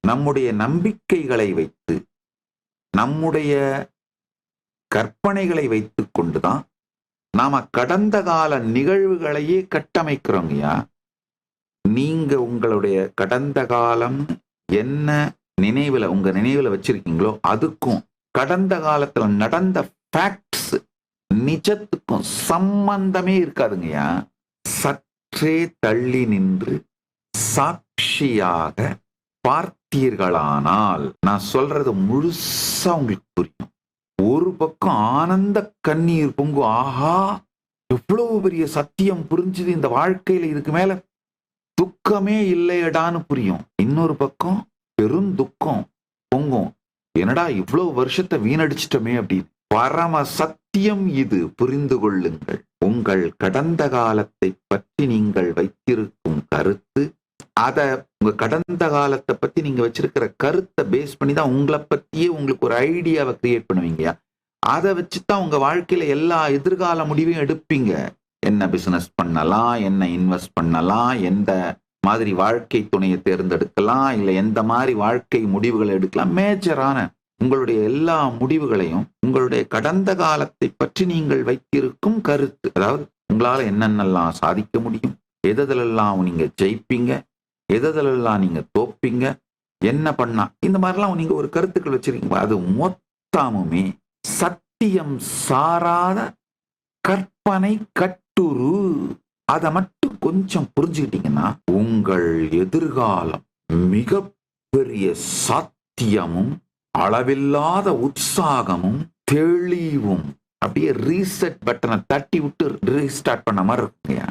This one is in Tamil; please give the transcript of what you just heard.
நம்முடைய நம்பிக்கைகளை வைத்து, நம்முடைய கற்பனைகளை வைத்துக் கொண்டுதான் நாம கடந்த கால நிகழ்வுகளையே கட்டமைக்கிறோங்கய்யா. நீங்க உங்களுடைய கடந்த காலம் என்ன உங்க நினைவுல வச்சிருக்கீங்களோ அதுக்கும் கடந்த காலத்துல நடந்த ஃபேக்ட்ஸ் நிஜத்துக்கும் சம்பந்தமே இருக்காதுங்கய்யா. சற்றே தள்ளி நின்று சாட்சியாக பார்த்தீர்களானால் நான் சொல்றது முழுசா உங்களுக்கு புரியும். ஒரு பக்கம் ஆனந்த கண்ணீர் பொங்கு, ஆஹா எவ்வளவு பெரிய சத்தியம் புரிஞ்சுது, இந்த வாழ்க்கையில இதுக்கு மேல துக்கமே இல்லையடான்னு புரியும். இன்னொரு பக்கம் பெரும் துக்கம் பொங்கும், என்னடா இவ்வளவு வருஷத்தை வீணடிச்சிட்டோமே அப்படின்னு. பரம சத்தியம் இது, புரிந்து கொள்ளுங்கள். உங்கள் கடந்த காலத்தை பற்றி நீங்கள் வைத்திருக்கும் கருத்து, உங்க கடந்த காலத்தை பத்தி நீங்க வச்சிருக்கிற கருத்தை பேஸ் பண்ணி தான் உங்களை பத்தியே உங்களுக்கு ஒரு ஐடியாவை கிரியேட் பண்ணுவீங்க. அதை வச்சுதான் உங்க வாழ்க்கையில எல்லா எதிர்கால முடிவையும் எடுப்பீங்க. என்ன பிசினஸ் பண்ணலாம், என்ன இன்வெஸ்ட் பண்ணலாம், எந்த மாதிரி வாழ்க்கை துணையை தேர்ந்தெடுக்கலாம், இல்லை எந்த மாதிரி வாழ்க்கை முடிவுகளை எடுக்கலாம். மேஜரான உங்களுடைய எல்லா முடிவுகளையும் உங்களுடைய கடந்த காலத்தை பற்றி நீங்கள் வைத்திருக்கும் கருத்து, அதாவது உங்களால என்னென்னலாம் சாதிக்க முடியும், எதெல்லாம் நீங்க ஜெயிப்பீங்க, எதெல்லாம் நீங்க தோப்பீங்க, என்ன பண்ணா, இந்த மாதிரிலாம் நீங்க ஒரு கருத்துக்கள் வச்சிருக்கீங்க. அது மொத்தமுமே சத்தியம் சாராத கற்பனை கட்டுரு. அதை மட்டும் கொஞ்சம் புரிஞ்சுக்கிட்டீங்கன்னா உங்கள் எதிர்காலம் மிக பெரிய சாத்தியமும் அளவில்லாத உற்சாகமும் தெளிவும் அப்படியே ரீசெட் பட்டனை தட்டி விட்டு ரீஸ்டார்ட் பண்ண மாதிரி இருக்குங்க.